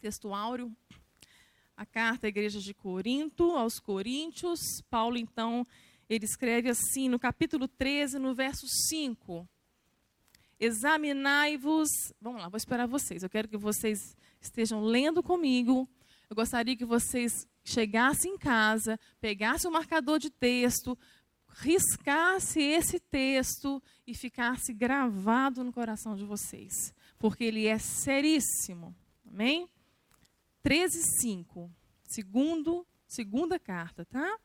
Texto áureo, a carta à igreja de Corinto, aos Coríntios. Paulo, então, ele escreve assim, no capítulo 13, no verso 5. Examinai-vos... Vamos lá, vou esperar vocês. Eu quero que vocês estejam lendo comigo. Eu gostaria que vocês chegassem em casa, pegassem o marcador de texto, riscasse esse texto e ficasse gravado no coração de vocês. Porque ele é seríssimo. Amém? 13:5, segunda carta, tá?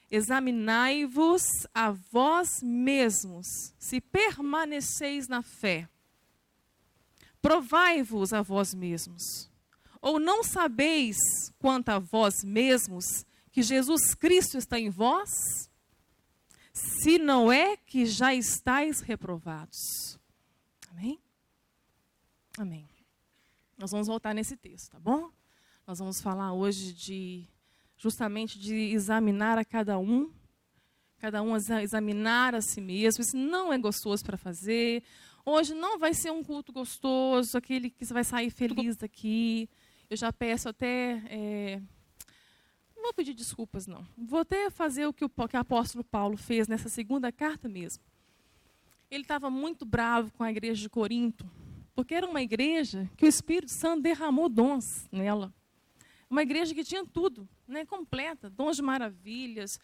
Examinai-vos a vós mesmos, se permaneceis na fé. Provai-vos a vós mesmos. Ou não sabeis, quanto a vós mesmos, que Jesus Cristo está em vós? Se não é que já estáis reprovados. Amém? Amém. Nós vamos voltar nesse texto, tá bom? Nós vamos falar hoje justamente de examinar a cada um examinar a si mesmo. Isso não é gostoso para fazer. Hoje não vai ser um culto gostoso, aquele que você vai sair feliz daqui. Eu já peço até... não vou pedir desculpas, não. Vou até fazer o que o apóstolo Paulo fez nessa segunda carta mesmo. Ele estava muito bravo com a igreja de Corinto, porque era uma igreja que o Espírito Santo derramou dons nela. Uma igreja que tinha tudo, né, completa, dons de maravilhas.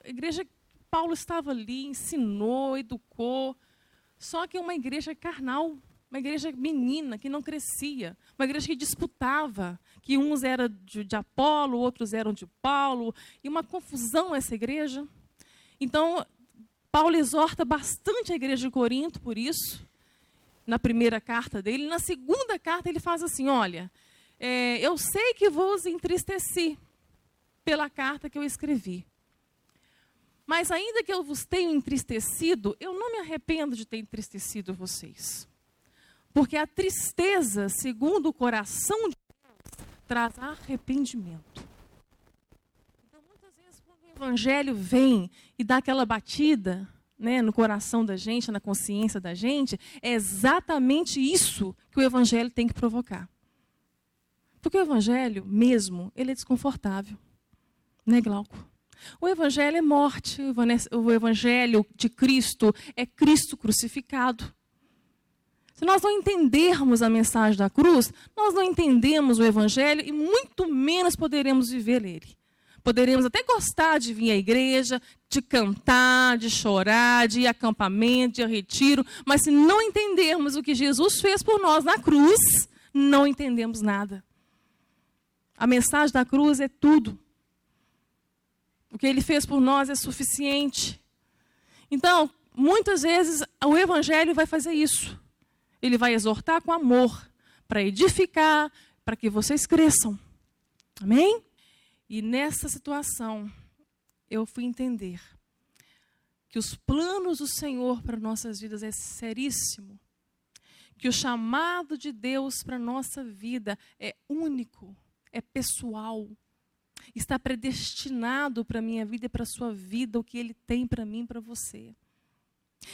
A igreja que Paulo estava ali, ensinou, educou. Só que uma igreja carnal, uma igreja menina, que não crescia. Uma igreja que disputava, que uns eram de Apolo, outros eram de Paulo. E uma confusão essa igreja. Então, Paulo exorta bastante a igreja de Corinto por isso. Na primeira carta dele. Na segunda carta ele faz assim, olha, eu sei que vos entristeci pela carta que eu escrevi. Mas ainda que eu vos tenha entristecido, eu não me arrependo de ter entristecido vocês. Porque a tristeza, segundo o coração de Deus, traz arrependimento. Então, muitas vezes, quando o evangelho vem e dá aquela batida, né, no coração da gente, na consciência da gente, é exatamente isso que o evangelho tem que provocar. Porque o evangelho mesmo, ele é desconfortável. Né, Glauco? O evangelho é morte, o evangelho de Cristo é Cristo crucificado. Se nós não entendermos a mensagem da cruz, nós não entendemos o evangelho e muito menos poderemos viver ele. Poderemos até gostar de vir à igreja, de cantar, de chorar, de ir a acampamento, de ir a retiro, mas se não entendermos o que Jesus fez por nós na cruz, não entendemos nada. A mensagem da cruz é tudo. O que ele fez por nós é suficiente. Então, muitas vezes, o evangelho vai fazer isso. Ele vai exortar com amor, para edificar, para que vocês cresçam. Amém? E nessa situação, eu fui entender que os planos do Senhor para nossas vidas é seríssimo. Que o chamado de Deus para nossa vida é único, é pessoal. Está predestinado para a minha vida e para a sua vida o que Ele tem para mim e para você.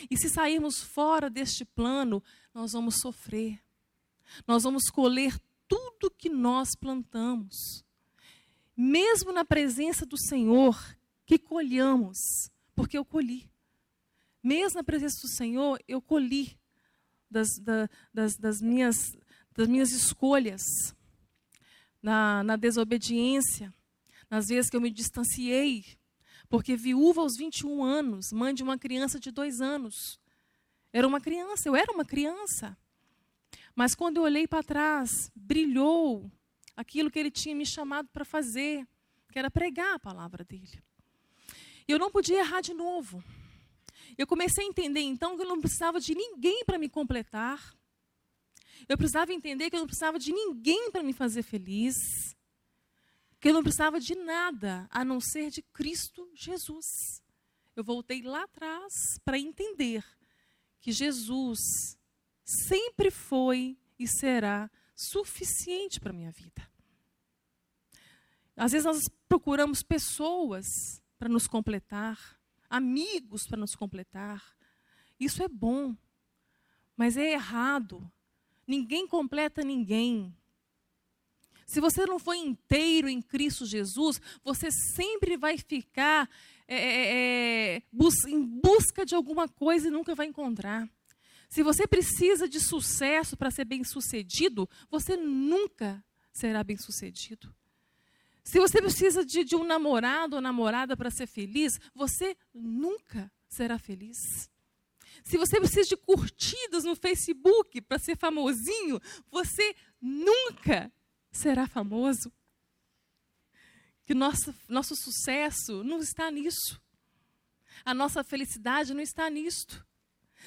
E se sairmos fora deste plano, nós vamos sofrer. Nós vamos colher tudo que nós plantamos. Mesmo na presença do Senhor, que colhamos, porque eu colhi. Mesmo na presença do Senhor, eu colhi das minhas escolhas, na desobediência, nas vezes que eu me distanciei, porque viúva aos 21 anos, mãe de uma criança de 2 anos. Eu era uma criança. Mas quando eu olhei para trás, brilhou aquilo que Ele tinha me chamado para fazer, que era pregar a palavra dEle. E eu não podia errar de novo. Eu comecei a entender, então, que eu não precisava de ninguém para me completar. Eu precisava entender que eu não precisava de ninguém para me fazer feliz. Que eu não precisava de nada, a não ser de Cristo Jesus. Eu voltei lá atrás para entender que Jesus sempre foi e será suficiente para a minha vida. Às vezes nós procuramos pessoas para nos completar, amigos para nos completar. Isso é bom, mas é errado. Ninguém completa ninguém. Se você não for inteiro em Cristo Jesus, você sempre vai ficar em busca de alguma coisa e nunca vai encontrar. Se você precisa de sucesso para ser bem-sucedido, você nunca será bem-sucedido. Se você precisa de um namorado ou namorada para ser feliz, você nunca será feliz. Se você precisa de curtidas no Facebook para ser famosinho, você nunca será famoso. Que nosso sucesso não está nisso. A nossa felicidade não está nisto.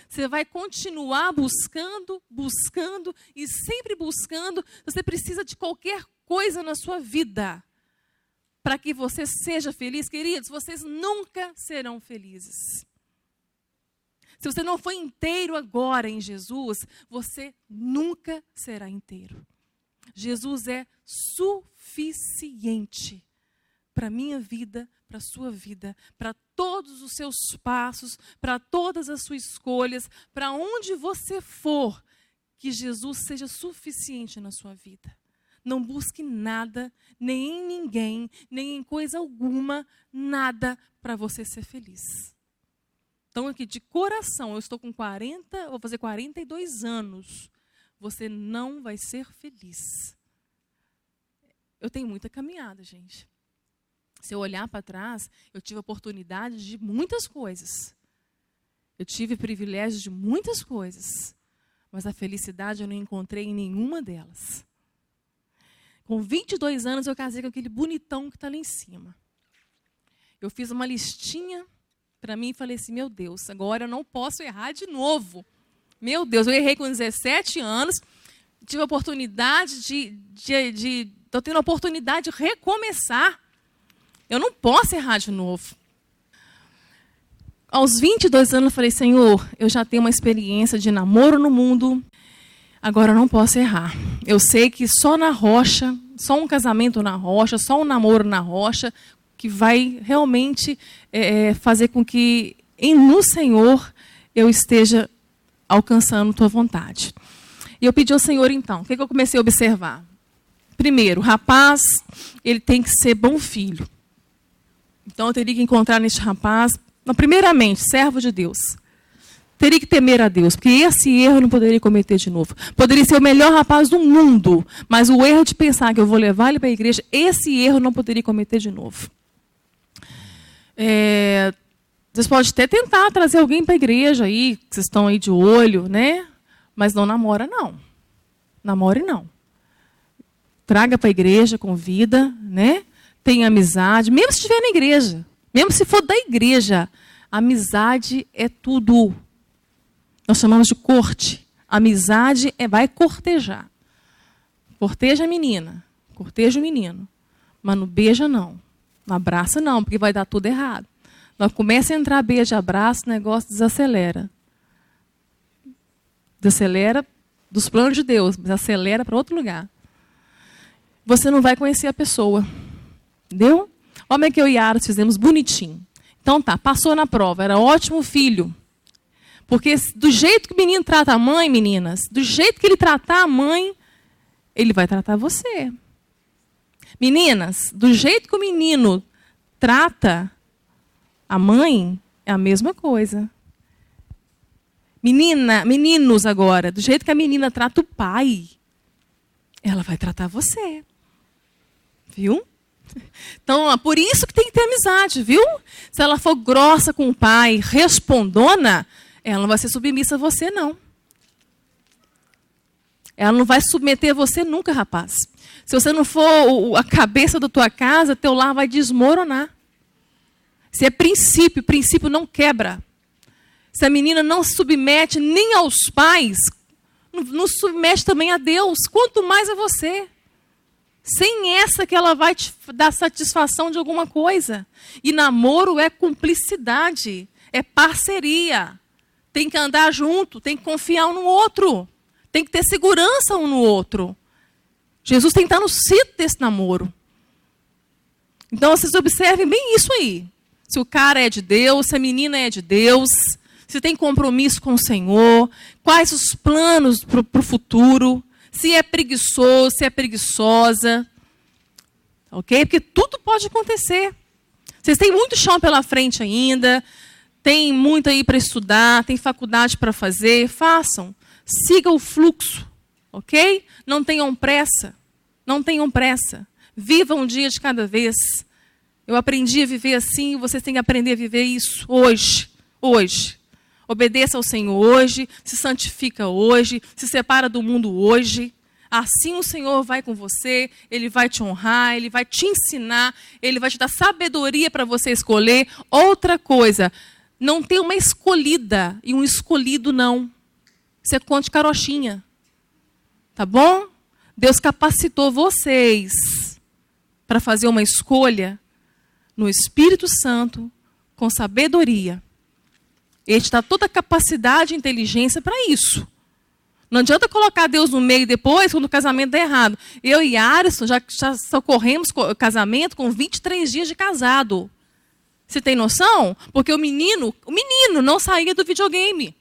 Você vai continuar buscando e sempre buscando. Você precisa de qualquer coisa na sua vida para que você seja feliz. Queridos, vocês nunca serão felizes. Se você não for inteiro agora em Jesus, você nunca será inteiro. Jesus é suficiente para a minha vida, para a sua vida, para todos os seus passos, para todas as suas escolhas, para onde você for, que Jesus seja suficiente na sua vida. Não busque nada, nem em ninguém, nem em coisa alguma, nada para você ser feliz. Então, aqui, de coração, eu estou com 40, vou fazer 42 anos. Você não vai ser feliz. Eu tenho muita caminhada, gente. Se eu olhar para trás, eu tive oportunidade de muitas coisas. Eu tive privilégio de muitas coisas. Mas a felicidade eu não encontrei em nenhuma delas. Com 22 anos, eu casei com aquele bonitão que está lá em cima. Eu fiz uma listinha para mim e falei assim, meu Deus, agora eu não posso errar de novo. Meu Deus, eu errei com 17 anos, tive a oportunidade estou tendo a oportunidade de recomeçar. Eu não posso errar de novo. Aos 22 anos eu falei, Senhor, eu já tenho uma experiência de namoro no mundo, agora eu não posso errar. Eu sei que só na rocha, só um casamento na rocha, só um namoro na rocha, que vai realmente fazer com que no Senhor eu esteja alcançando tua vontade. E eu pedi ao Senhor, então, o que eu comecei a observar? Primeiro, o rapaz, ele tem que ser bom filho. Então, eu teria que encontrar neste rapaz, primeiramente, servo de Deus. Teria que temer a Deus, porque esse erro eu não poderia cometer de novo. Poderia ser o melhor rapaz do mundo, mas o erro de pensar que eu vou levar ele para a igreja, esse erro eu não poderia cometer de novo. Vocês podem até tentar trazer alguém para a igreja aí, que vocês estão aí de olho, né? Mas não namora, não. Namore, não. Traga para a igreja, convida, né? Tenha amizade, mesmo se estiver na igreja. Mesmo se for da igreja. Amizade é tudo. Nós chamamos de corte. Amizade vai cortejar. Corteja a menina, corteja o menino. Mas não beija, não. Não abraça, não, porque vai dar tudo errado. Nós começa a entrar beijo, abraço, o negócio desacelera. Desacelera dos planos de Deus, mas acelera para outro lugar. Você não vai conhecer a pessoa. Entendeu? Olha que eu e Yara fizemos bonitinho. Então tá, passou na prova, era ótimo filho. Porque do jeito que o menino trata a mãe, meninas, do jeito que ele tratar a mãe, ele vai tratar você. Meninas, do jeito que o menino trata a mãe, é a mesma coisa. Meninos agora, do jeito que a menina trata o pai, ela vai tratar você. Viu? Então, por isso que tem que ter amizade, viu? Se ela for grossa com o pai, respondona, ela não vai ser submissa a você, não. Ela não vai submeter a você nunca, rapaz. Se você não for a cabeça da tua casa, teu lar vai desmoronar. Isso é princípio, princípio não quebra. Se a menina não se submete nem aos pais, não submete também a Deus, quanto mais a você. Sem essa que ela vai te dar satisfação de alguma coisa. E namoro é cumplicidade, é parceria. Tem que andar junto, tem que confiar um no outro. Tem que ter segurança um no outro. Jesus tem que estar no centro desse namoro. Então, vocês observem bem isso aí. Se o cara é de Deus, se a menina é de Deus, se tem compromisso com o Senhor, quais os planos para o futuro, se é preguiçoso, se é preguiçosa, ok? Porque tudo pode acontecer. Vocês têm muito chão pela frente ainda, tem muito aí para estudar, tem faculdade para fazer, façam. Siga o fluxo, ok? Não tenham pressa, não tenham pressa. Viva um dia de cada vez. Eu aprendi a viver assim, vocês têm que aprender a viver isso hoje, hoje. Obedeça ao Senhor hoje, se santifica hoje, se separa do mundo hoje. Assim o Senhor vai com você, Ele vai te honrar, Ele vai te ensinar, Ele vai te dar sabedoria para você escolher. Outra coisa, não tem uma escolhida e um escolhido não. Isso é conto de carochinha. Tá bom? Deus capacitou vocês para fazer uma escolha no Espírito Santo, com sabedoria. Ele te dá toda a capacidade e inteligência para isso. Não adianta colocar Deus no meio depois, quando o casamento der errado. Eu e Arison já socorremos o casamento com 23 dias de casado. Você tem noção? Porque o menino não saía do videogame.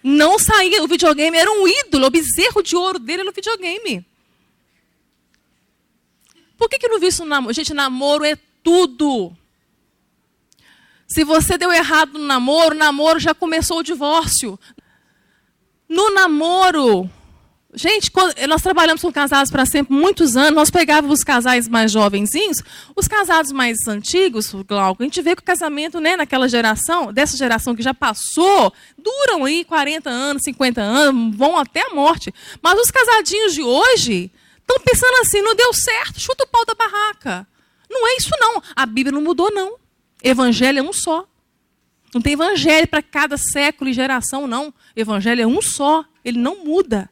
Não saía, o videogame era um ídolo, o bezerro de ouro dele era o videogame. Por que não viu isso no namoro? Gente, namoro é tudo. Se você deu errado no namoro, o namoro já começou o divórcio. No namoro, gente, nós trabalhamos com casados para sempre, muitos anos, nós pegávamos os casais mais jovenzinhos, os casados mais antigos, Glauco, a gente vê que o casamento, né, naquela geração, dessa geração que já passou, duram aí 40 anos, 50 anos, vão até a morte. Mas os casadinhos de hoje estão pensando assim, não deu certo, chuta o pau da barraca. Não é isso não, a Bíblia não mudou não. Evangelho é um só. Não tem evangelho para cada século e geração, não. Evangelho é um só, ele não muda.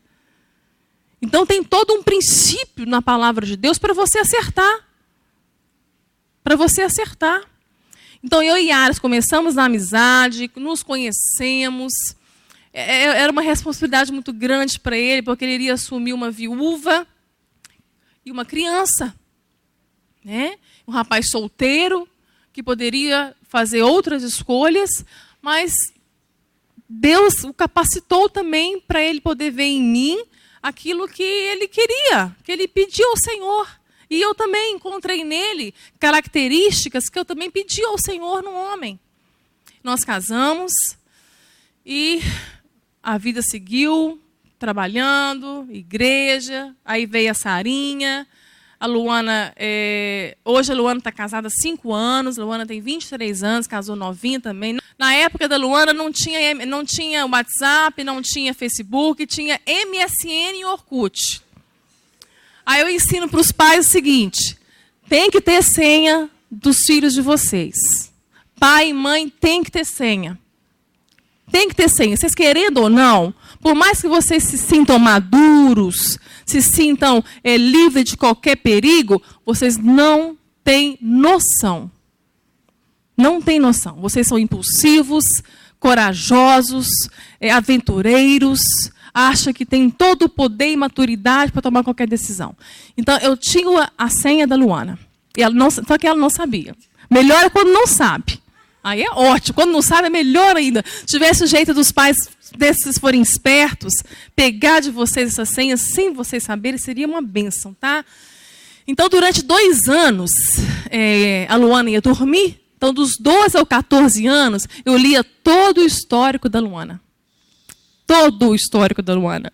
Então tem todo um princípio na palavra de Deus para você acertar. Para você acertar. Então eu e Ares começamos na amizade, nos conhecemos. Era uma responsabilidade muito grande para ele, porque ele iria assumir uma viúva e uma criança. Né? Um rapaz solteiro, que poderia fazer outras escolhas, mas Deus o capacitou também para ele poder ver em mim aquilo que ele queria, que ele pediu ao Senhor. E eu também encontrei nele características que eu também pedi ao Senhor no homem. Nós casamos e a vida seguiu, trabalhando, igreja, aí veio a Sarinha. A Luana, hoje a Luana está casada há 5 anos, a Luana tem 23 anos, casou novinha também. Na época da Luana não tinha WhatsApp, não tinha Facebook, tinha MSN e Orkut. Aí eu ensino para os pais o seguinte, tem que ter senha dos filhos de vocês. Pai e mãe tem que ter senha. Tem que ter senha, vocês querendo ou não, por mais que vocês se sintam maduros, se sintam livres de qualquer perigo, vocês não têm noção. Não têm noção. Vocês são impulsivos, corajosos, aventureiros, acham que têm todo o poder e maturidade para tomar qualquer decisão. Então, eu tinha a senha da Luana, só que ela não sabia. Melhor é quando não sabe. Aí é ótimo. Quando não sabe, é melhor ainda. Se tivesse o jeito dos pais, desses forem espertos, pegar de vocês essa senha sem vocês saberem, seria uma bênção, tá? Então, durante 2 anos, a Luana ia dormir. Então, dos 12 aos 14 anos, eu lia todo o histórico da Luana. Todo o histórico da Luana.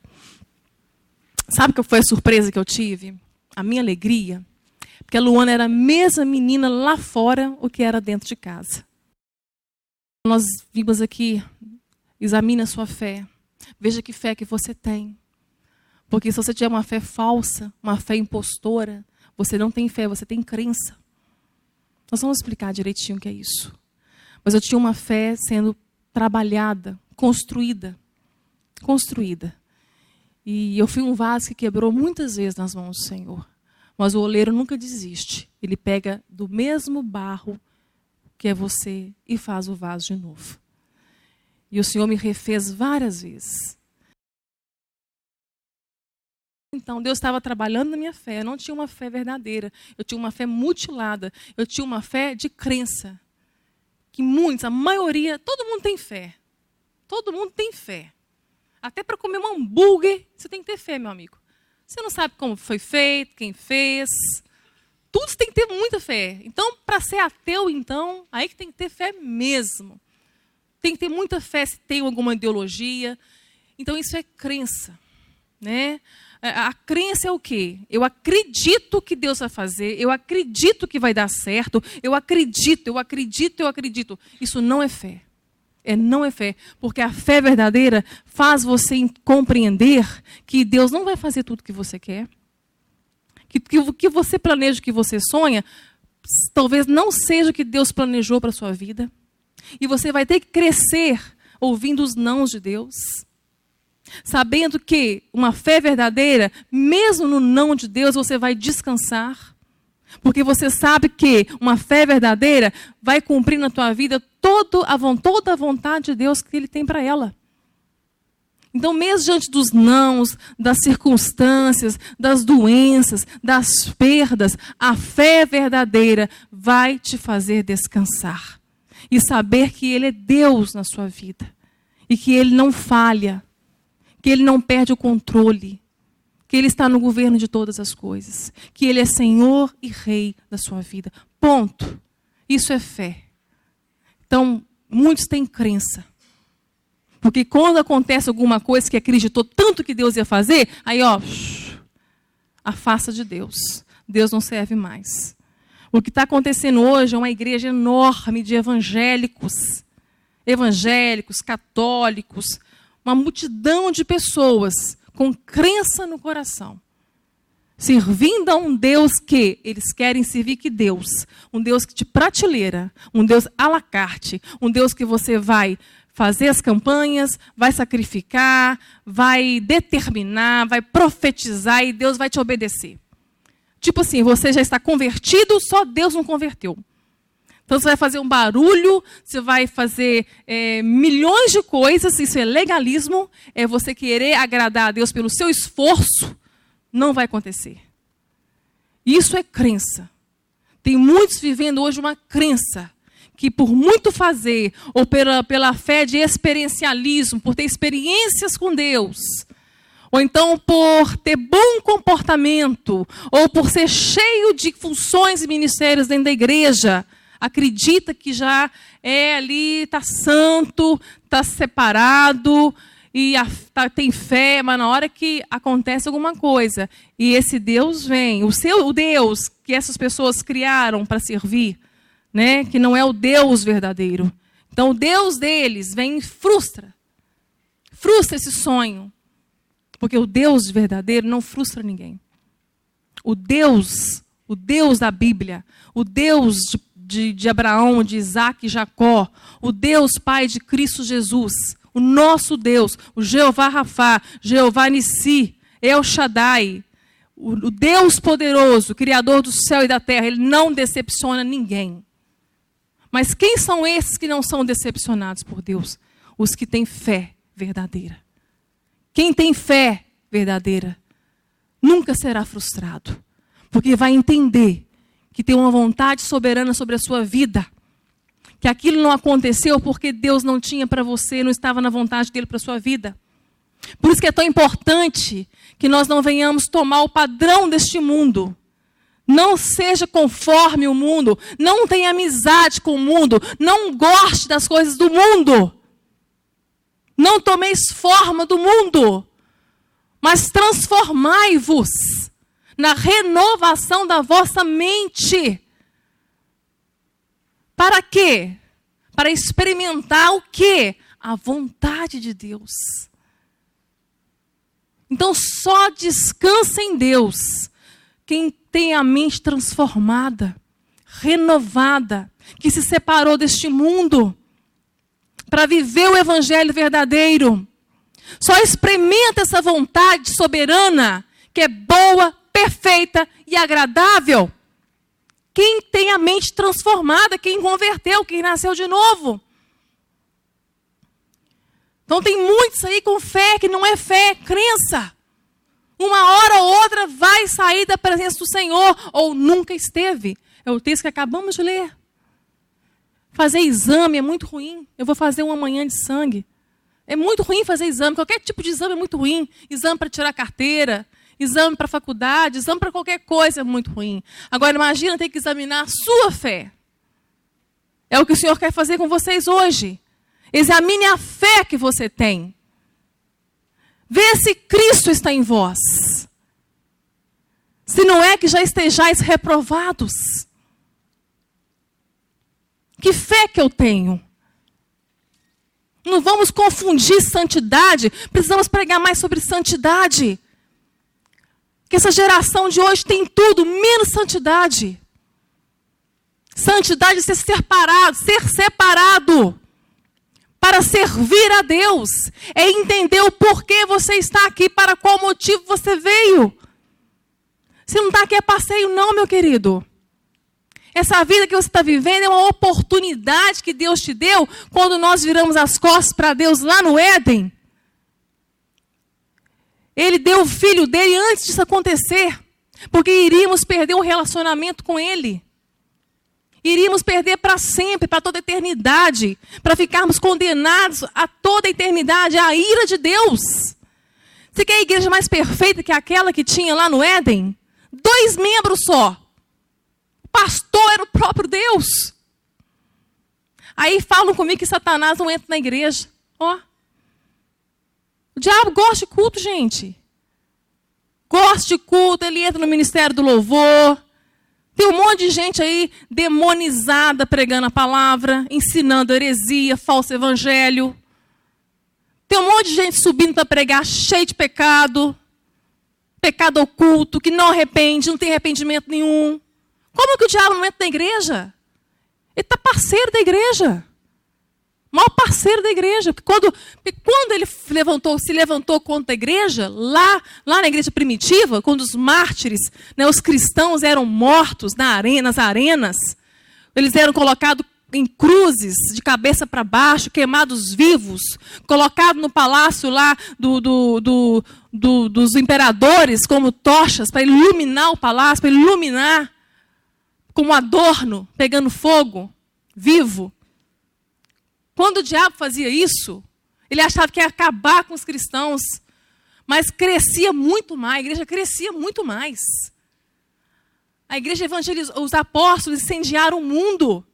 Sabe qual foi a surpresa que eu tive? A minha alegria? Porque a Luana era a mesma menina lá fora o que era dentro de casa. Nós vimos aqui, examine a sua fé. Veja que fé que você tem. Porque se você tiver uma fé falsa, uma fé impostora, você não tem fé, você tem crença. Nós vamos explicar direitinho o que é isso. Mas eu tinha uma fé sendo trabalhada, construída. Construída. E eu fui um vaso que quebrou muitas vezes nas mãos do Senhor. Mas o oleiro nunca desiste. Ele pega do mesmo barro que é você, e faz o vaso de novo. E o Senhor me refez várias vezes. Então, Deus estava trabalhando na minha fé. Eu não tinha uma fé verdadeira. Eu tinha uma fé mutilada. Eu tinha uma fé de crença. Que muitos, a maioria, todo mundo tem fé. Todo mundo tem fé. Até para comer um hambúrguer, você tem que ter fé, meu amigo. Você não sabe como foi feito, quem fez. tudo você tem que ter muita fé. Então, para ser ateu, então, aí que tem que ter fé mesmo. Tem que ter muita fé se tem alguma ideologia. Então, isso é crença, né? A crença é o quê? Eu acredito que Deus vai fazer, eu acredito que vai dar certo, eu acredito. Isso não é fé. Não é fé. Porque a fé verdadeira faz você compreender que Deus não vai fazer tudo o que você quer. Que o que você planeja, o que você sonha, talvez não seja o que Deus planejou para a sua vida. E você vai ter que crescer ouvindo os nãos de Deus. Sabendo que uma fé verdadeira, mesmo no não de Deus, você vai descansar. Porque você sabe que uma fé verdadeira vai cumprir na tua vida toda a vontade de Deus que Ele tem para ela. Então, mesmo diante dos nãos, das circunstâncias, das doenças, das perdas, a fé verdadeira vai te fazer descansar. E saber que Ele é Deus na sua vida. E que Ele não falha. Que Ele não perde o controle, que Ele está no governo de todas as coisas, que Ele é Senhor e Rei da sua vida. Ponto. Isso é fé. Então, muitos têm crença. Porque quando acontece alguma coisa que acreditou tanto que Deus ia fazer, aí, afasta de Deus. Deus não serve mais. O que está acontecendo hoje é uma igreja enorme de evangélicos, católicos, uma multidão de pessoas com crença no coração, servindo a um Deus que eles querem servir que Deus, um Deus de prateleira, um Deus à la carte, um Deus que você vai fazer as campanhas, vai sacrificar, vai determinar, vai profetizar e Deus vai te obedecer. Tipo assim, você já está convertido, só Deus não converteu. Então, você vai fazer um barulho, você vai fazer milhões de coisas, isso é legalismo, é você querer agradar a Deus pelo seu esforço, não vai acontecer. Isso é crença. Tem muitos vivendo hoje uma crença, que por muito fazer, ou pela fé de experiencialismo, por ter experiências com Deus, ou então por ter bom comportamento, ou por ser cheio de funções e ministérios dentro da igreja, acredita que já ali, está santo, está separado, e tem fé, mas na hora que acontece alguma coisa, e esse Deus vem, o Deus que essas pessoas criaram para servir, né, que não é o Deus verdadeiro. Então, o Deus deles vem e frustra esse sonho, porque o Deus verdadeiro não frustra ninguém. O Deus da Bíblia, o Deus de Abraão, de Isaac e Jacó, o Deus Pai de Cristo Jesus, o nosso Deus, o Jeová Rafá, Jeová Nissi, El Shaddai, o Deus poderoso, Criador do céu e da terra, Ele não decepciona ninguém. Mas quem são esses que não são decepcionados por Deus? Os que têm fé verdadeira. Quem tem fé verdadeira nunca será frustrado, porque vai entender que tem uma vontade soberana sobre a sua vida, que aquilo não aconteceu porque Deus não tinha para você, não estava na vontade dele para a sua vida. Por isso que é tão importante que nós não venhamos tomar o padrão deste mundo. Não seja conforme o mundo, não tenha amizade com o mundo, não goste das coisas do mundo. Não tomeis forma do mundo, mas transformai-vos na renovação da vossa mente. Para quê? Para experimentar o quê? A vontade de Deus. Então, só descansa em Deus quem tem a mente transformada, renovada, que se separou deste mundo para viver o evangelho verdadeiro. Só experimenta essa vontade soberana, que é boa, perfeita e agradável. Quem tem a mente transformada, quem converteu, quem nasceu de novo. Então tem muitos aí com fé que não é fé, é crença. Uma hora ou outra vai sair da presença do Senhor, ou nunca esteve. É o texto que acabamos de ler. Fazer exame é muito ruim. Eu vou fazer uma manhã de sangue. É muito ruim fazer exame. Qualquer tipo de exame é muito ruim. Exame para tirar carteira, exame para faculdade, exame para qualquer coisa é muito ruim. Agora, imagina ter que examinar a sua fé. É o que o Senhor quer fazer com vocês hoje. Examine a fé que você tem. Vê se Cristo está em vós. Se não é que já estejais reprovados. Que fé que eu tenho? Não vamos confundir santidade. Precisamos pregar mais sobre santidade. Que essa geração de hoje tem tudo, menos santidade. Santidade é ser separado para servir a Deus. É entender o porquê você está aqui, para qual motivo você veio. Você não está aqui a passeio não, meu querido. Essa vida que você está vivendo é uma oportunidade que Deus te deu quando nós viramos as costas para Deus lá no Éden. Ele deu o filho dele antes disso acontecer, porque iríamos perder o relacionamento com ele. Iríamos perder para sempre, para toda a eternidade, para ficarmos condenados a toda a eternidade, à ira de Deus. Você quer a igreja mais perfeita que aquela que tinha lá no Éden? 2 membros só. O pastor era o próprio Deus. Aí falam comigo que Satanás não entra na igreja. Ó. O diabo gosta de culto, gente. Gosta de culto, ele entra no ministério do louvor. Tem um monte de gente aí demonizada pregando a palavra, ensinando heresia, falso evangelho. Tem um monte de gente subindo para pregar cheio de pecado, pecado oculto, que não arrepende, não tem arrependimento nenhum. Como que o diabo não entra na igreja? Ele está parceiro da igreja. Maior parceiro da igreja. Porque quando ele se levantou contra a igreja, lá na igreja primitiva, quando os mártires, né, os cristãos eram mortos nas arenas, eles eram colocados em cruzes, de cabeça para baixo, queimados vivos, colocados no palácio lá dos imperadores, como tochas, para iluminar o palácio, para iluminar, como adorno, pegando fogo, vivo. Quando o diabo fazia isso, ele achava que ia acabar com os cristãos, mas crescia muito mais, a igreja crescia muito mais. A igreja evangelizou, os apóstolos incendiaram o mundo.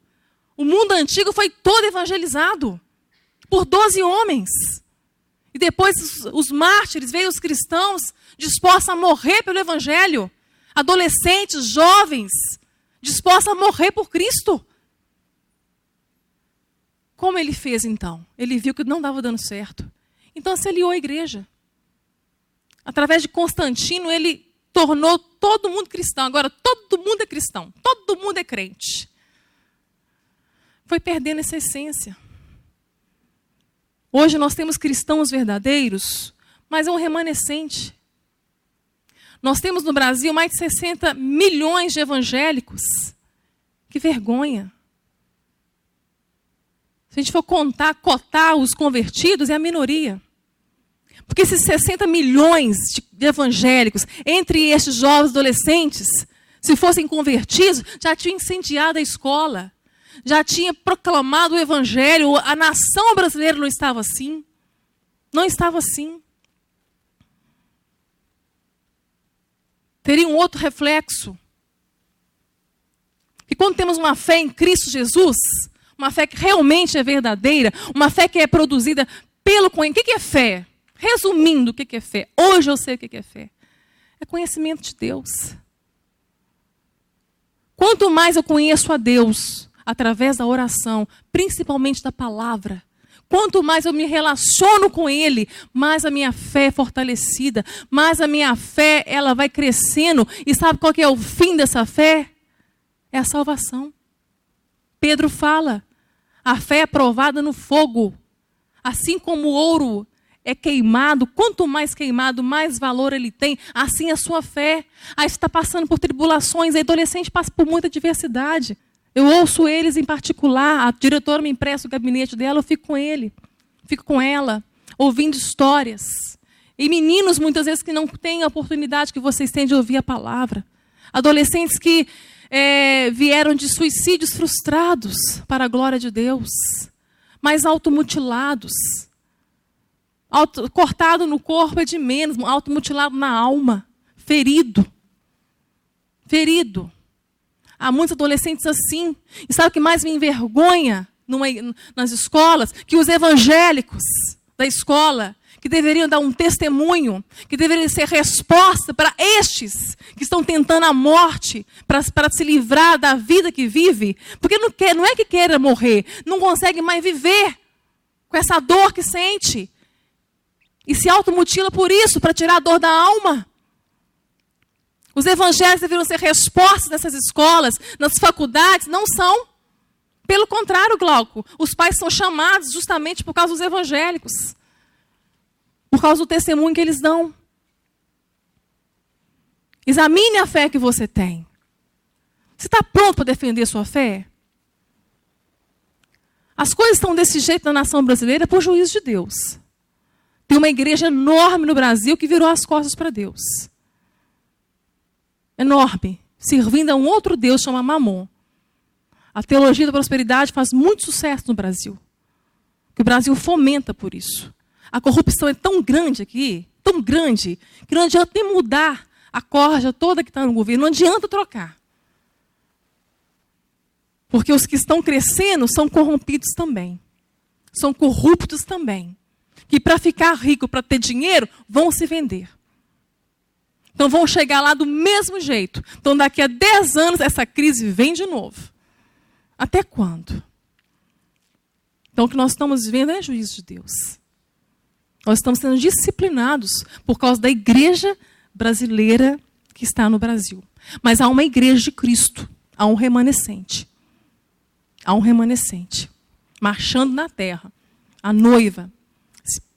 O mundo antigo foi todo evangelizado por 12 homens. E depois os mártires, veio os cristãos dispostos a morrer pelo evangelho. Adolescentes, jovens, dispostos a morrer por Cristo. Como ele fez então? Ele viu que não estava dando certo. Então se aliou à igreja. Através de Constantino, ele tornou todo mundo cristão. Agora todo mundo é cristão. Todo mundo é crente. Foi perdendo essa essência. Hoje nós temos cristãos verdadeiros, mas é um remanescente. Nós temos no Brasil mais de 60 milhões de evangélicos. Que vergonha. Se a gente for cotar os convertidos, é a minoria. Porque esses 60 milhões de evangélicos, entre estes jovens adolescentes, se fossem convertidos, já tinham incendiado a escola, já tinha proclamado o evangelho. A nação brasileira não estava assim. Não estava assim. Teria um outro reflexo. E quando temos uma fé em Cristo Jesus, uma fé que realmente é verdadeira, uma fé que é produzida pelo conhecimento. O que é fé? Resumindo, o que é fé? Hoje eu sei o que é fé. É conhecimento de Deus. Quanto mais eu conheço a Deus, através da oração, principalmente da palavra, quanto mais eu me relaciono com Ele, mais a minha fé é fortalecida, mais a minha fé ela vai crescendo. E sabe qual que é o fim dessa fé? É a salvação. Pedro fala, a fé é provada no fogo. Assim como o ouro é queimado, quanto mais queimado, mais valor ele tem, assim a sua fé. Aí você está passando por tribulações, a adolescente passa por muita diversidade. Eu ouço eles em particular, a diretora me empresta o gabinete dela, eu fico com ele, fico com ela, ouvindo histórias. E meninos, muitas vezes, que não têm a oportunidade que vocês têm de ouvir a palavra. Adolescentes que vieram de suicídios frustrados para a glória de Deus, mas automutilados. Cortado no corpo é de menos, automutilado na alma. ferido. Ferido. Há muitos adolescentes assim. E sabe o que mais me envergonha nas escolas? Que os evangélicos da escola, que deveriam dar um testemunho, que deveriam ser resposta para estes que estão tentando a morte, para se livrar da vida que vive, porque não é que queira morrer, não consegue mais viver com essa dor que sente. E se automutila por isso, para tirar a dor da alma. Os evangélicos deveriam ser respostas nessas escolas, nas faculdades, não são. Pelo contrário, Glauco, os pais são chamados justamente por causa dos evangélicos. Por causa do testemunho que eles dão. Examine a fé que você tem. Você está pronto para defender sua fé? As coisas estão desse jeito na nação brasileira por juízo de Deus. Tem uma igreja enorme no Brasil que virou as costas para Deus. Enorme. Servindo a um outro Deus chamado Mamon. A teologia da prosperidade faz muito sucesso no Brasil. Que o Brasil fomenta por isso. A corrupção é tão grande aqui, tão grande, que não adianta nem mudar a corja toda que está no governo. Não adianta trocar. Porque os que estão crescendo são corrompidos também. São corruptos também. Que para ficar rico, para ter dinheiro, vão se vender. Então vão chegar lá do mesmo jeito. Então daqui a 10 anos essa crise vem de novo. Até quando? Então o que nós estamos vendo é juízo de Deus. Nós estamos sendo disciplinados por causa da igreja brasileira que está no Brasil. Mas há uma igreja de Cristo. Há um remanescente. Há um remanescente. Marchando na terra. A noiva.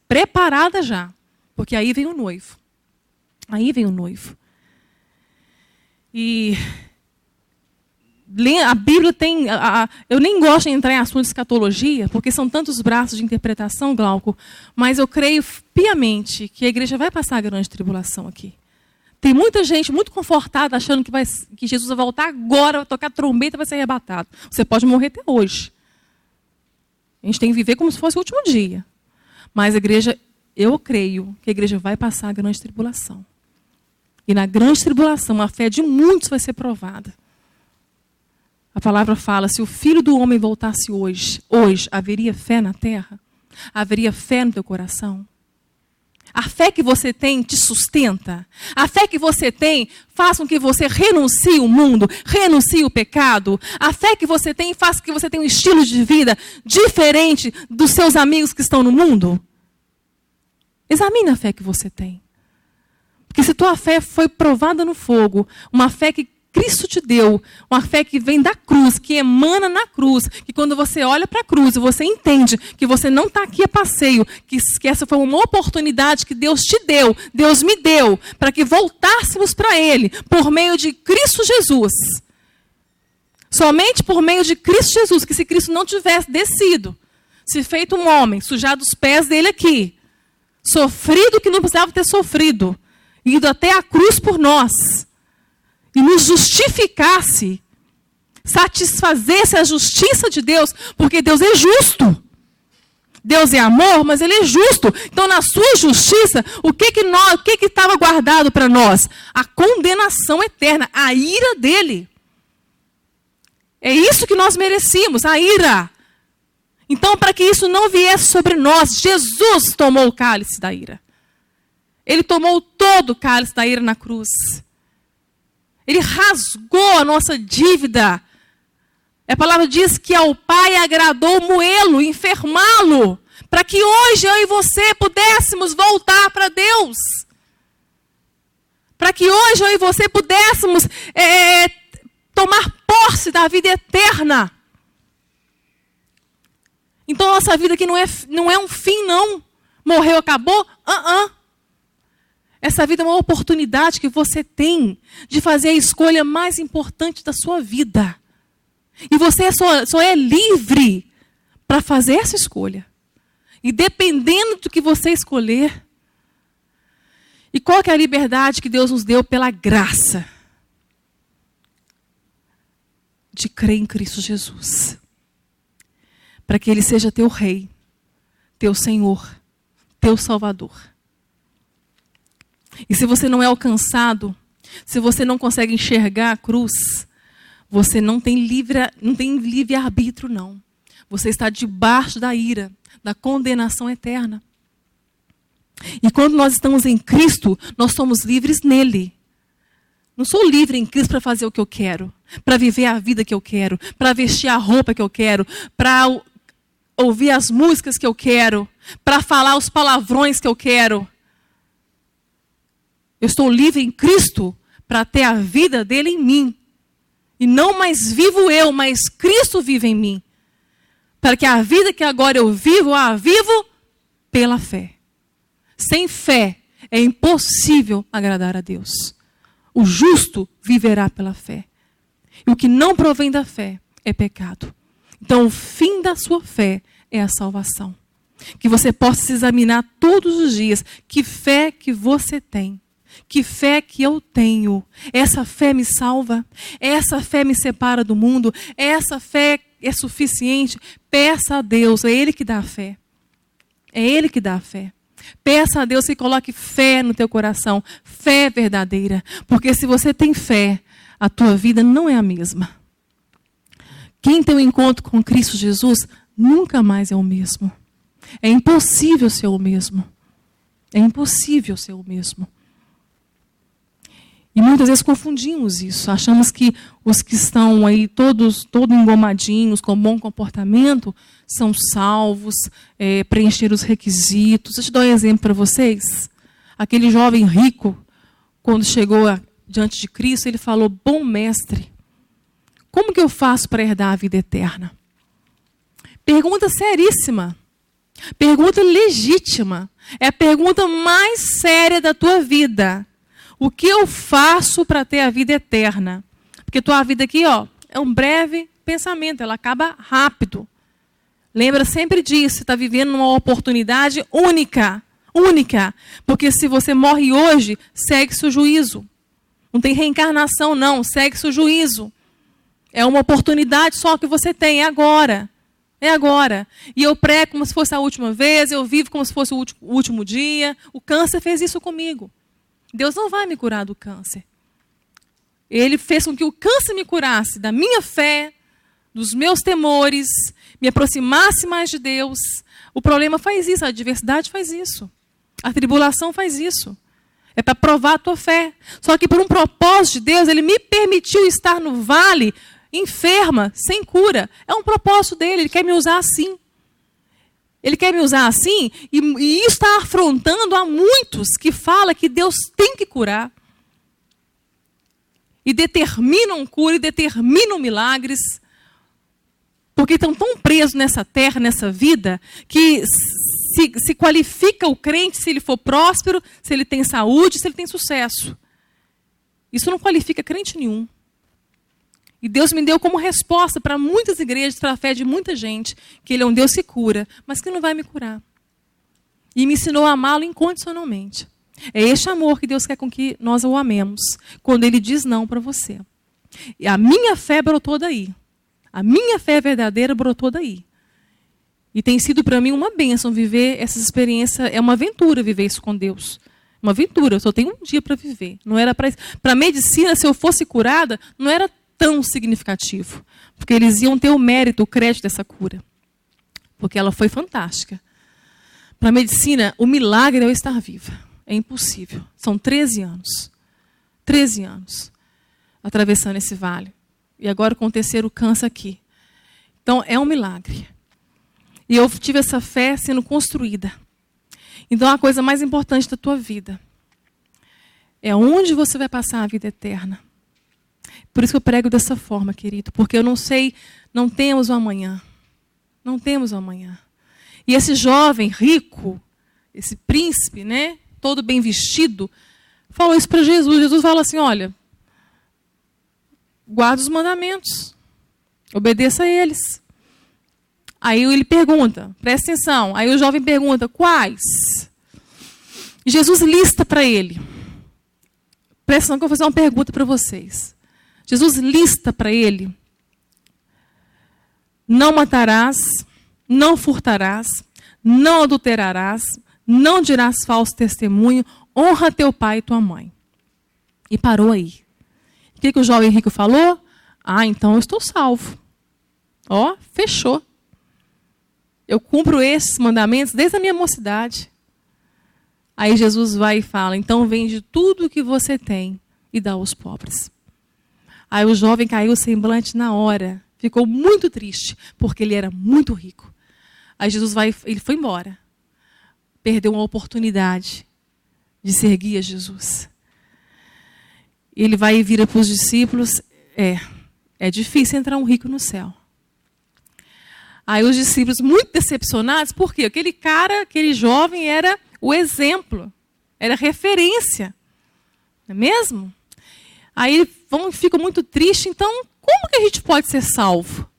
Preparada já. Porque aí vem o noivo. Aí vem o noivo. E a Bíblia tem... eu nem gosto de entrar em assuntos de escatologia, porque são tantos braços de interpretação, Glauco, mas eu creio piamente que a igreja vai passar a grande tribulação aqui. Tem muita gente muito confortada achando que Jesus vai voltar agora, vai tocar trombeta e vai ser arrebatado. Você pode morrer até hoje. A gente tem que viver como se fosse o último dia. Mas a igreja, eu creio que a igreja vai passar a grande tribulação. E na grande tribulação, a fé de muitos vai ser provada. A palavra fala, se o Filho do Homem voltasse hoje, haveria fé na terra? Haveria fé no teu coração? A fé que você tem te sustenta? A fé que você tem faz com que você renuncie o mundo, renuncie o pecado? A fé que você tem faz com que você tenha um estilo de vida diferente dos seus amigos que estão no mundo? Examine a fé que você tem. Porque se tua fé foi provada no fogo, uma fé que Cristo te deu, uma fé que vem da cruz, que emana na cruz, que quando você olha para a cruz, você entende que você não está aqui a passeio, que essa foi uma oportunidade que Deus te deu, Deus me deu, para que voltássemos para Ele, por meio de Cristo Jesus. Somente por meio de Cristo Jesus, que se Cristo não tivesse descido, se feito um homem, sujado os pés dele aqui, sofrido o que não precisava ter sofrido, ido até a cruz por nós, e nos justificasse, satisfazesse a justiça de Deus, porque Deus é justo. Deus é amor, mas Ele é justo. Então, na sua justiça, o que estava guardado para nós? A condenação eterna, a ira dele. É isso que nós merecíamos, a ira. Então, para que isso não viesse sobre nós, Jesus tomou o cálice da ira. Ele tomou todo o cálice da ira na cruz. Ele rasgou a nossa dívida. A palavra diz que ao Pai agradou moê-lo, enfermá-lo, para que hoje eu e você pudéssemos voltar para Deus. Para que hoje eu e você pudéssemos tomar posse da vida eterna. Então a nossa vida aqui não é um fim, não. Morreu, acabou? Essa vida é uma oportunidade que você tem de fazer a escolha mais importante da sua vida. E você só é livre para fazer essa escolha. E dependendo do que você escolher. E qual que é a liberdade que Deus nos deu pela graça? De crer em Cristo Jesus. Para que Ele seja teu Rei, teu Senhor, teu Salvador. E se você não é alcançado Se você não consegue enxergar a cruz, você não tem livre-arbítrio, não. Você está debaixo da ira, da condenação eterna. E quando nós estamos em Cristo, nós somos livres nele. Não sou livre em Cristo para fazer o que eu quero, para viver a vida que eu quero, para vestir a roupa que eu quero, para ouvir as músicas que eu quero, para falar os palavrões que eu quero. Eu estou livre em Cristo para ter a vida dele em mim. E não mais vivo eu, mas Cristo vive em mim. Para que a vida que agora eu vivo, a vivo pela fé. Sem fé é impossível agradar a Deus. O justo viverá pela fé. E o que não provém da fé é pecado. Então, o fim da sua fé é a salvação. Que você possa se examinar todos os dias. Que fé que você tem? Que fé que eu tenho? Essa fé me salva? Essa fé me separa do mundo? Essa fé é suficiente? Peça a Deus, é Ele que dá a fé. É Ele que dá a fé. Peça a Deus que coloque fé no teu coração, fé verdadeira. Porque se você tem fé, a tua vida não é a mesma. Quem tem um encontro com Cristo Jesus, nunca mais é o mesmo. É impossível ser o mesmo. É impossível ser o mesmo. E muitas vezes confundimos isso. Achamos que os que estão aí todos engomadinhos, com bom comportamento, são salvos, preencheram os requisitos. Deixa eu dar um exemplo para vocês. Aquele jovem rico, quando chegou diante de Cristo, ele falou: bom mestre, como que eu faço para herdar a vida eterna? Pergunta seríssima. Pergunta legítima. É a pergunta mais séria da tua vida. O que eu faço para ter a vida eterna? Porque tua vida aqui, é um breve pensamento, ela acaba rápido. Lembra sempre disso, você está vivendo uma oportunidade única. Única. Porque se você morre hoje, segue-se o juízo. Não tem reencarnação, não. Segue-se o juízo. É uma oportunidade só que você tem, é agora. É agora. E eu prego como se fosse a última vez, eu vivo como se fosse o último dia. O câncer fez isso comigo. Deus não vai me curar do câncer. Ele fez com que o câncer me curasse da minha fé, dos meus temores, me aproximasse mais de Deus. O problema faz isso, a adversidade faz isso. A tribulação faz isso. É para provar a tua fé. Só que por um propósito de Deus, Ele me permitiu estar no vale, enferma, sem cura. É um propósito dele, Ele quer me usar assim. Ele quer me usar assim, e isso está afrontando a muitos que falam que Deus tem que curar. E determinam cura, e determinam milagres. Porque estão tão presos nessa terra, nessa vida, que se qualifica o crente se ele for próspero, se ele tem saúde, se ele tem sucesso. Isso não qualifica crente nenhum. E Deus me deu como resposta para muitas igrejas, para a fé de muita gente, que Ele é um Deus que cura, mas que não vai me curar. E me ensinou a amá-lo incondicionalmente. É este amor que Deus quer com que nós o amemos, quando Ele diz não para você. E a minha fé brotou daí. A minha fé verdadeira brotou daí. E tem sido para mim uma bênção viver essa experiência, é uma aventura viver isso com Deus. Uma aventura, eu só tenho um dia para viver. Não era para a medicina, se eu fosse curada, não era tão significativo, porque eles iam ter o mérito, o crédito dessa cura, porque ela foi fantástica. Para a medicina, o milagre é eu estar viva. É impossível. São 13 anos. 13 anos atravessando esse vale. E agora com o terceiro câncer aqui. Então, é um milagre. E eu tive essa fé sendo construída. Então, a coisa mais importante da tua vida é onde você vai passar a vida eterna. Por isso que eu prego dessa forma, querido. Porque eu não sei, não temos o amanhã. Não temos o amanhã. E esse jovem rico, esse príncipe, né, todo bem vestido, falou isso para Jesus. Jesus fala assim, olha, guarda os mandamentos. Obedeça a eles. Aí ele pergunta, presta atenção. Aí o jovem pergunta, quais? E Jesus lista para ele. Presta atenção que eu vou fazer uma pergunta para vocês. Jesus lista para ele: não matarás, não furtarás, não adulterarás, não dirás falso testemunho, honra teu pai e tua mãe. E parou aí. O que o jovem rico falou? Ah, então eu estou salvo. Ó, fechou. Eu cumpro esses mandamentos desde a minha mocidade. Aí Jesus vai e fala, então vende tudo o que você tem e dá aos pobres. Aí o jovem caiu o semblante na hora. Ficou muito triste, porque ele era muito rico. Aí Jesus ele foi embora. Perdeu uma oportunidade de seguir a Jesus. Ele vai e vira para os discípulos, é difícil entrar um rico no céu. Aí os discípulos, muito decepcionados, por quê? Aquele cara, aquele jovem era o exemplo, era referência. Não é mesmo? Aí ficam muito tristes, então, como que a gente pode ser salvo?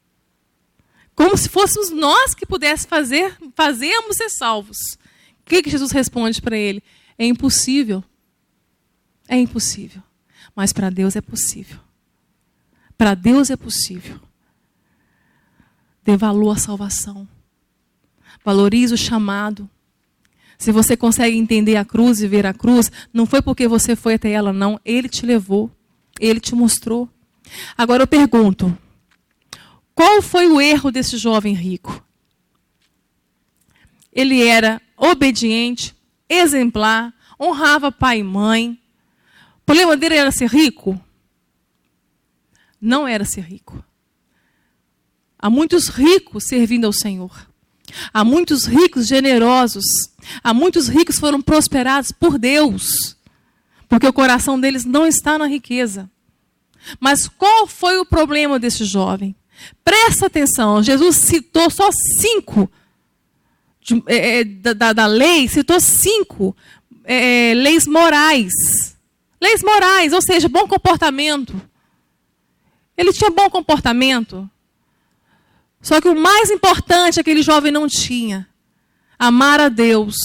Como se fôssemos nós que pudéssemos fazermos ser salvos. O que Jesus responde para ele? É impossível. É impossível. Mas para Deus é possível. Para Deus é possível. Dê valor à salvação. Valorize o chamado. Se você consegue entender a cruz e ver a cruz, não foi porque você foi até ela, não. Ele te levou. Ele te mostrou. Agora eu pergunto, qual foi o erro desse jovem rico? Ele era obediente, exemplar, honrava pai e mãe. O problema dele era ser rico? Não era ser rico. Há muitos ricos servindo ao Senhor. Há muitos ricos generosos. Há muitos ricos que foram prosperados por Deus. Porque o coração deles não está na riqueza. Mas qual foi o problema desse jovem? Presta atenção, Jesus citou só 5 da lei, citou 5 leis morais. Leis morais, ou seja, bom comportamento. Ele tinha bom comportamento. Só que o mais importante aquele jovem não tinha. Amar a Deus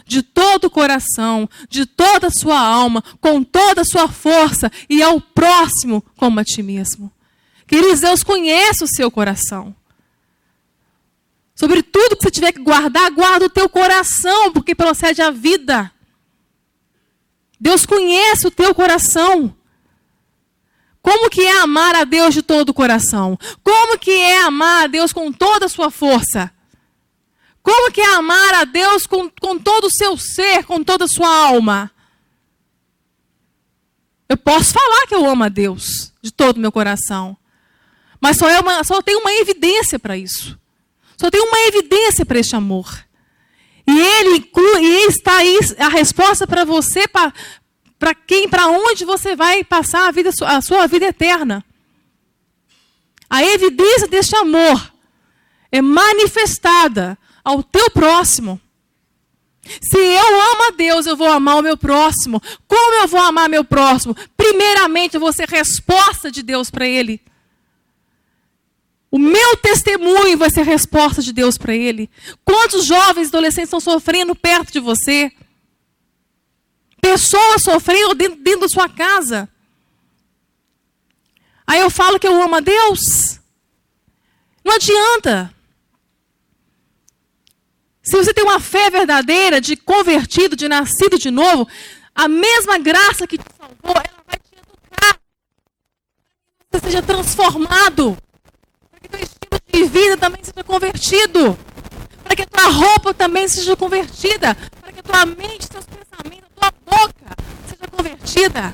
de todo o coração, de toda a sua alma, com toda a sua força e ao próximo como a ti mesmo. Queridos, Deus conhece o seu coração. Sobre tudo que você tiver que guardar, guarda o teu coração, porque procede a vida. Deus conhece o teu coração. Como que é amar a Deus de todo o coração? Como que é amar a Deus com toda a sua força? Como que é amar a Deus com todo o seu ser, com toda a sua alma? Eu posso falar que eu amo a Deus de todo o meu coração. Mas só tem uma evidência para isso. Só tem uma evidência para este amor. E está aí a resposta para você, para onde você vai passar a sua vida eterna. A evidência deste amor é manifestada ao teu próximo. Se eu amo a Deus, eu vou amar o meu próximo. Como eu vou amar meu próximo? Primeiramente, eu vou ser resposta de Deus para ele. O meu testemunho vai ser resposta de Deus para ele. Quantos jovens e adolescentes estão sofrendo perto de você? Pessoas sofrendo dentro da sua casa. Aí eu falo que eu amo a Deus? Não adianta. Se você tem uma fé verdadeira de convertido, de nascido de novo, a mesma graça que te salvou, ela vai te educar. Para que você seja transformado. Para que o teu estilo de vida também seja convertido. Para que a tua roupa também seja convertida. Para que a tua mente, seus pensamentos, a tua boca seja convertida.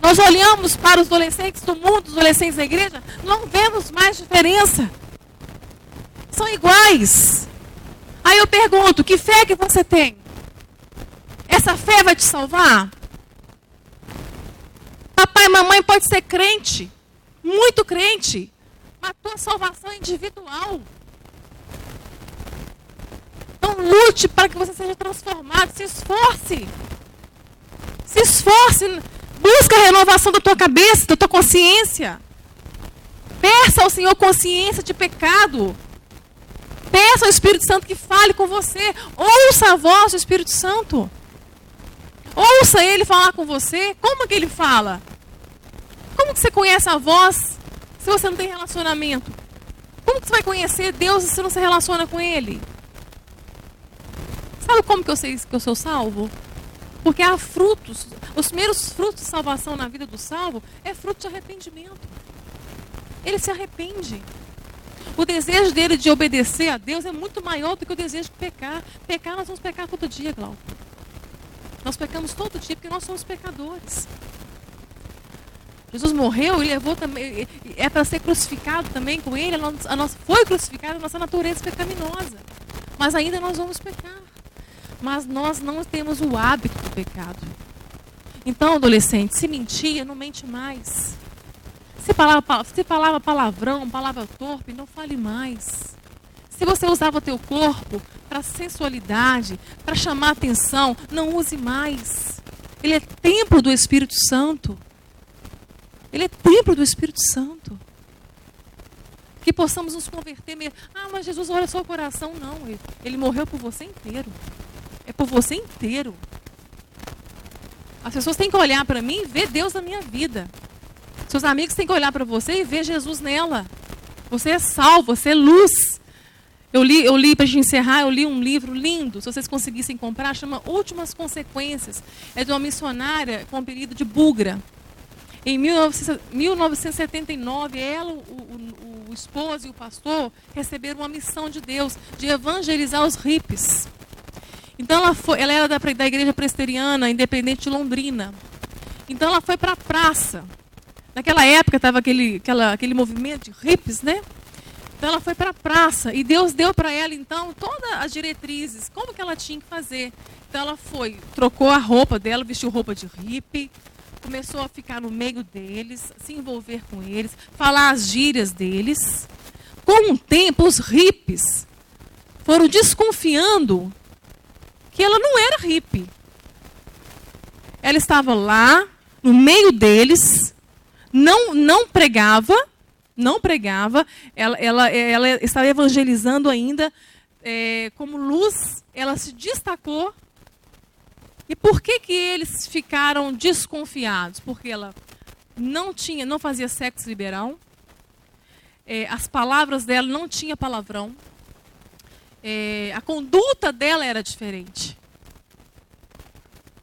Nós olhamos para os adolescentes do mundo, os adolescentes da igreja, não vemos mais diferença. São iguais. Aí eu pergunto, que fé que você tem? Essa fé vai te salvar? Papai e mamãe pode ser crente, muito crente, mas a tua salvação é individual. Então lute para que você seja transformado, se esforce. Se esforce, busca a renovação da tua cabeça, da tua consciência. Peça ao Senhor consciência de pecado. Peça ao Espírito Santo que fale com você. Ouça a voz do Espírito Santo. Ouça Ele falar com você. Como que Ele fala? Como que você conhece a voz se você não tem relacionamento? Como que você vai conhecer Deus se você não se relaciona com Ele? Sabe como que eu sei que eu sou salvo? Porque há frutos. Os primeiros frutos de salvação na vida do salvo é fruto de arrependimento. Ele se arrepende. O desejo dele de obedecer a Deus é muito maior do que o desejo de pecar. Pecar, nós vamos pecar todo dia, Glauco. Nós pecamos todo dia porque nós somos pecadores. Jesus morreu e levou também, é para ser crucificado também com ele, foi crucificada a nossa natureza pecaminosa. Mas ainda nós vamos pecar. Mas nós não temos o hábito do pecado. Então, adolescente, se mentia, não mente mais. Se falava palavrão, palavra torpe, não fale mais. Se você usava o teu corpo para sensualidade, para chamar atenção, não use mais. Ele é templo do Espírito Santo. Ele é templo do Espírito Santo. Que possamos nos converter mesmo. Ah, mas Jesus olha só o coração. Não, ele morreu por você inteiro. É por você inteiro. As pessoas têm que olhar para mim e ver Deus na minha vida. Seus amigos têm que olhar para você e ver Jesus nela. Você é salvo, você é luz. Eu li para a gente encerrar, eu li um livro lindo, se vocês conseguissem comprar, chama Últimas Consequências. É de uma missionária com o apelido de Bugra. Em 1979, ela, o esposo e o pastor receberam uma missão de Deus, de evangelizar os hippies. Então ela era da igreja presbiteriana, independente de Londrina. Então ela foi para a praça. Naquela época estava aquele movimento de hippies, né? Então ela foi para a praça e Deus deu para ela então todas as diretrizes, como que ela tinha que fazer. Então ela trocou a roupa dela, vestiu roupa de hippie, começou a ficar no meio deles, se envolver com eles, falar as gírias deles. Com o tempo, os hippies foram desconfiando que ela não era hippie. Ela estava lá, no meio deles, não pregava, ela estava evangelizando ainda, como luz, ela se destacou. E por que eles ficaram desconfiados? Porque ela não fazia sexo liberal, as palavras dela não tinha palavrão, a conduta dela era diferente.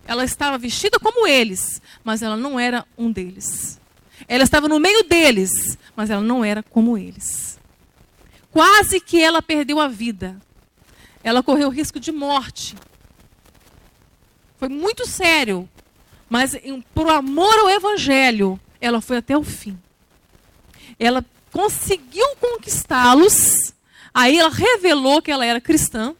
Ela estava vestida como eles, mas ela não era um deles. Ela estava no meio deles, mas ela não era como eles. Quase que ela perdeu a vida. Ela correu risco de morte. Foi muito sério, mas por amor ao Evangelho, ela foi até o fim. Ela conseguiu conquistá-los, aí ela revelou que ela era cristã,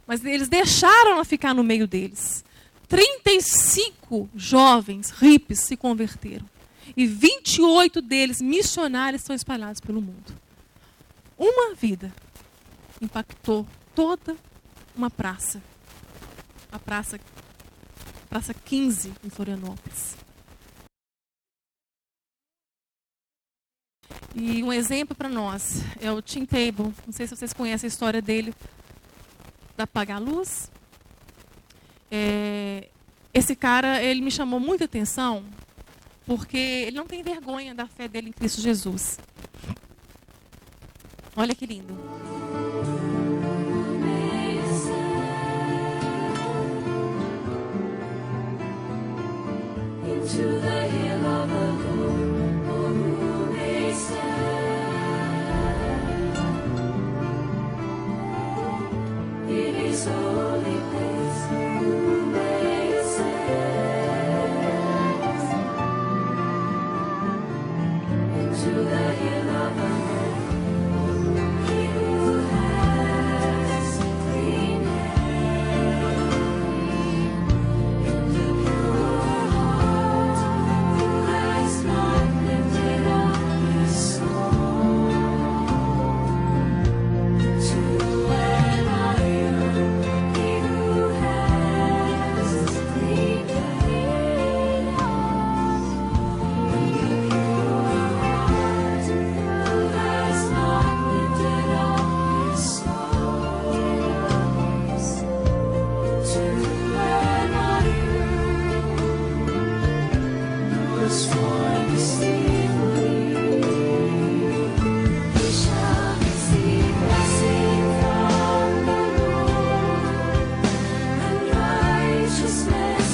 mas eles deixaram ela ficar no meio deles. 35 jovens hippies se converteram. E 28 deles, missionários, estão espalhados pelo mundo. Uma vida impactou toda uma praça. A Praça 15, em Florianópolis. E um exemplo para nós é o Tim Tebow. Não sei se vocês conhecem a história dele, da Apagar a Luz. Esse cara, ele me chamou muita atenção, porque ele não tem vergonha da fé dele em Cristo Jesus. Olha que lindo. To the hill of the Lord, who may stand? In His holy place, who may stand? Into the hill of the Lord, He who has clean hands, in the pure heart, who has not lifted up his soul to an iron, he who has clean hands, in the pure heart, who has not lifted up his soul to an iron was for the he shall receive blessing from the Lord, and righteousness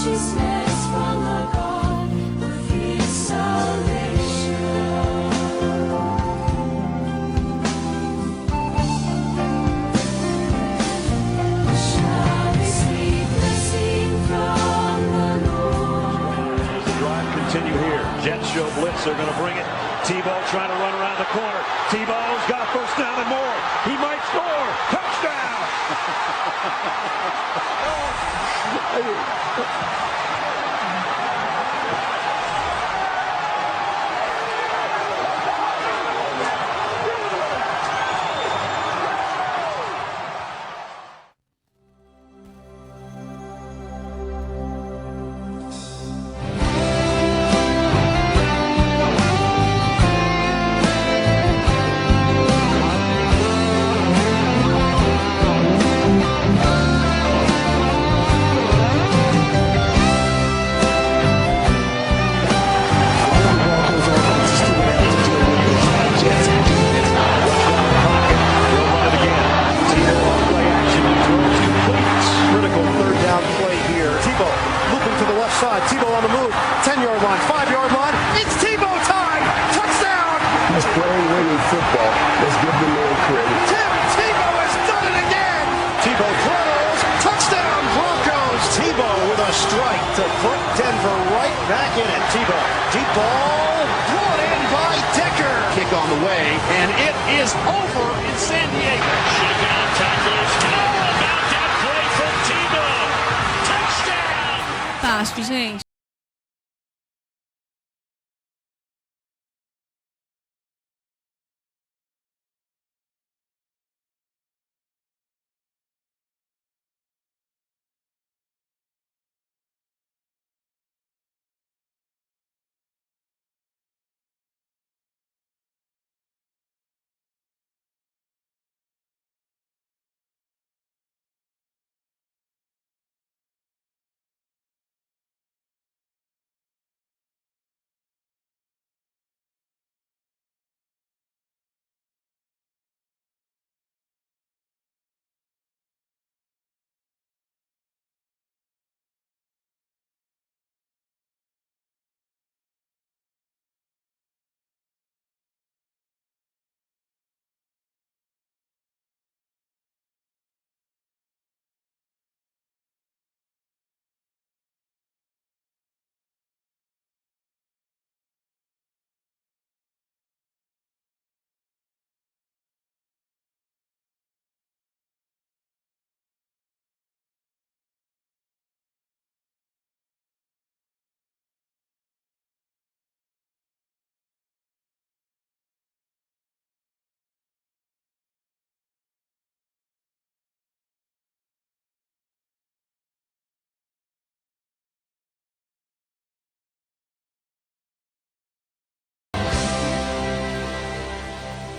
righteousness from the God of His salvation. Shall receive blessing from the Lord. As the drive continue here. Jets show blitz. They're going to bring it. Tebow trying to run around the corner. Tebow's got a first down and more. He might score. Touchdown! Tebow on the move, 10-yard line, 5-yard line, it's Tebow time! Touchdown! He's playing winning football. Let's give the man credit. Tebow has done it again! Tebow throws, touchdown Broncos! Tebow with a strike to put Denver right back in it. Tebow, deep ball, brought in by Decker. Kick on the way, and it is over in San Diego. Shakedown tackles. How about that play from Tebow? Touchdown! Fantástico, gente.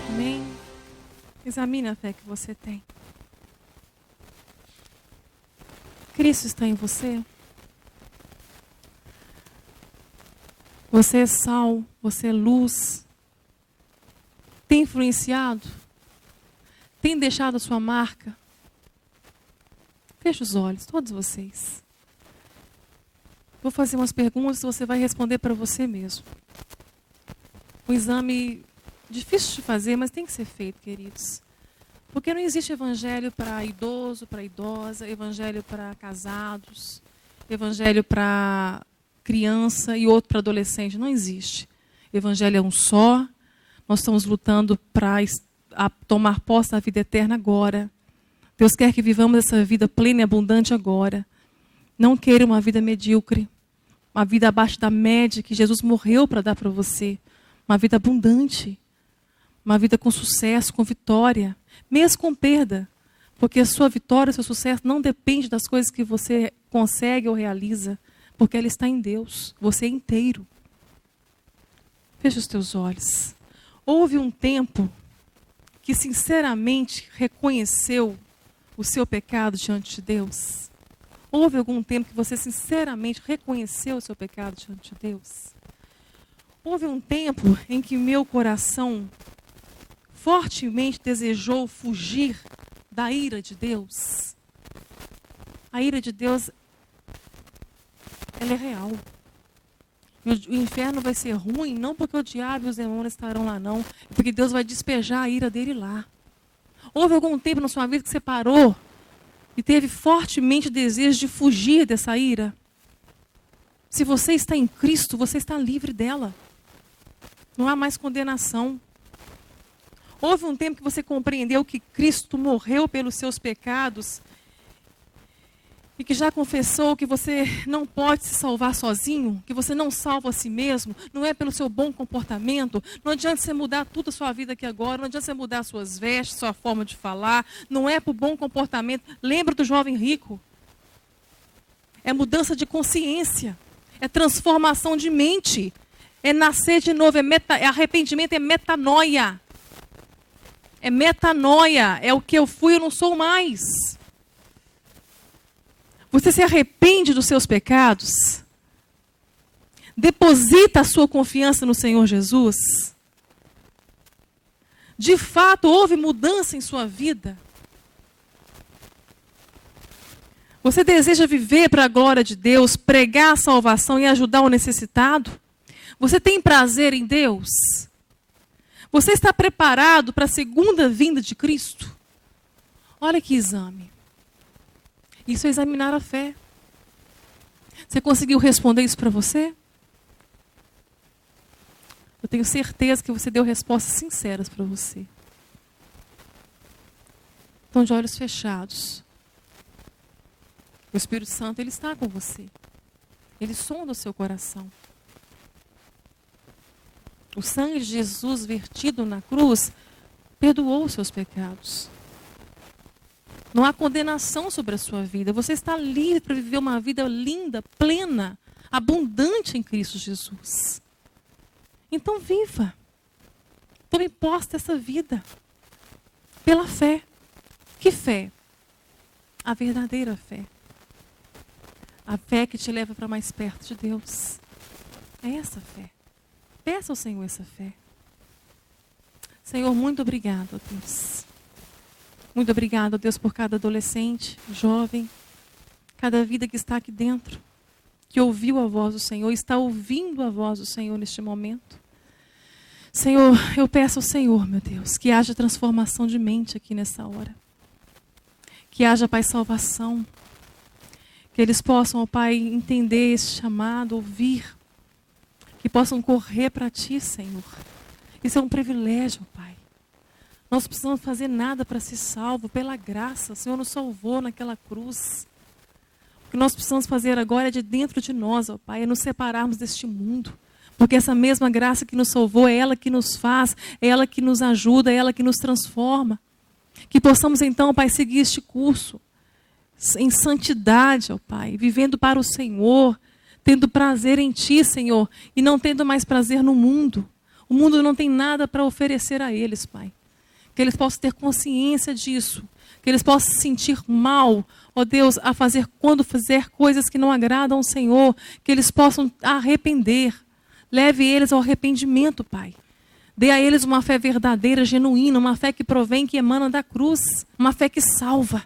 Amém? Examine a fé que você tem. Cristo está em você? Você é sal, você é luz. Tem influenciado? Tem deixado a sua marca? Feche os olhos, todos vocês. Vou fazer umas perguntas e você vai responder para você mesmo. Um exame difícil de fazer, mas tem que ser feito, queridos. Porque não existe evangelho para idoso, para idosa, evangelho para casados, evangelho para criança e outro para adolescente. Não existe. Evangelho é um só. Nós estamos lutando para tomar posse da vida eterna agora. Deus quer que vivamos essa vida plena e abundante agora. Não queira uma vida medíocre, uma vida abaixo da média que Jesus morreu para dar para você. Uma vida abundante, uma vida com sucesso, com vitória, mesmo com perda. Porque a sua vitória, o seu sucesso não depende das coisas que você consegue ou realiza, porque ela está em Deus. Você é inteiro. Feche os teus olhos. Houve um tempo que sinceramente reconheceu o seu pecado diante de Deus? Houve algum tempo que você sinceramente reconheceu o seu pecado diante de Deus? Houve um tempo em que meu coração fortemente desejou fugir da ira de Deus? A ira de Deus ela é real. E o inferno vai ser ruim, não porque o diabo e os demônios estarão lá, não. É porque Deus vai despejar a ira dele lá. Houve algum tempo na sua vida que você parou e teve fortemente o desejo de fugir dessa ira? Se você está em Cristo, você está livre dela. Não há mais condenação. Houve um tempo que você compreendeu que Cristo morreu pelos seus pecados e que já confessou que você não pode se salvar sozinho, que você não salva a si mesmo, não é pelo seu bom comportamento, não adianta você mudar tudo a sua vida aqui agora, não adianta você mudar suas vestes, sua forma de falar, não é por bom comportamento. Lembra do jovem rico? É mudança de consciência, é transformação de mente, é nascer de novo, é arrependimento, é metanoia. É metanoia, é o que eu fui, eu não sou mais. Você se arrepende dos seus pecados? Deposita a sua confiança no Senhor Jesus? De fato, houve mudança em sua vida? Você deseja viver para a glória de Deus, pregar a salvação e ajudar o necessitado? Você tem prazer em Deus? Você está preparado para a segunda vinda de Cristo? Olha que exame. Isso é examinar a fé. Você conseguiu responder isso para você? Eu tenho certeza que você deu respostas sinceras para você. Então, de olhos fechados. O Espírito Santo, ele está com você. Ele sonda o seu coração. O sangue de Jesus vertido na cruz perdoou os seus pecados. Não há condenação sobre a sua vida. Você está livre para viver uma vida linda, plena, abundante em Cristo Jesus. Então viva. Tome posse dessa vida. Pela fé. Que fé? A verdadeira fé. A fé que te leva para mais perto de Deus. É essa fé. Peça ao Senhor essa fé. Senhor, muito obrigado, Deus. Muito obrigado, Deus, por cada adolescente, jovem, cada vida que está aqui dentro, que ouviu a voz do Senhor, está ouvindo a voz do Senhor neste momento. Senhor, eu peço ao Senhor, meu Deus, que haja transformação de mente aqui nessa hora. Que haja, Pai, salvação. Que eles possam, ó Pai, entender esse chamado, ouvir. Que possam correr para Ti, Senhor. Isso é um privilégio, Pai. Nós não precisamos fazer nada para ser salvo, pela graça. O Senhor nos salvou naquela cruz. O que nós precisamos fazer agora é de dentro de nós, ó Pai, é nos separarmos deste mundo. Porque essa mesma graça que nos salvou, é ela que nos faz, é ela que nos ajuda, é ela que nos transforma. Que possamos então, ó Pai, seguir este curso em santidade, ó Pai, vivendo para o Senhor, tendo prazer em Ti, Senhor, e não tendo mais prazer no mundo. O mundo não tem nada para oferecer a eles, Pai. Que eles possam ter consciência disso. Que eles possam se sentir mal, ó Deus, quando fizer coisas que não agradam ao Senhor. Que eles possam arrepender. Leve eles ao arrependimento, Pai. Dê a eles uma fé verdadeira, genuína, uma fé que provém, que emana da cruz. Uma fé que salva.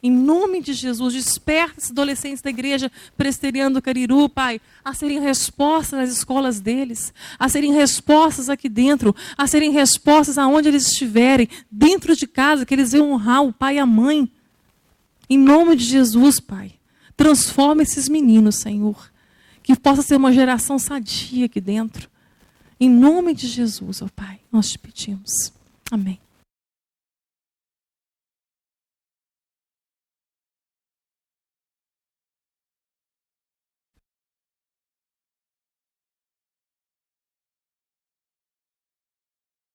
Em nome de Jesus, desperta esses adolescentes da igreja presbiteriana do Cariru, Pai, a serem respostas nas escolas deles, a serem respostas aqui dentro, a serem respostas aonde eles estiverem, dentro de casa, que eles venham honrar o pai e a mãe. Em nome de Jesus, Pai, transforma esses meninos, Senhor, que possa ser uma geração sadia aqui dentro. Em nome de Jesus, ó Pai, nós te pedimos. Amém.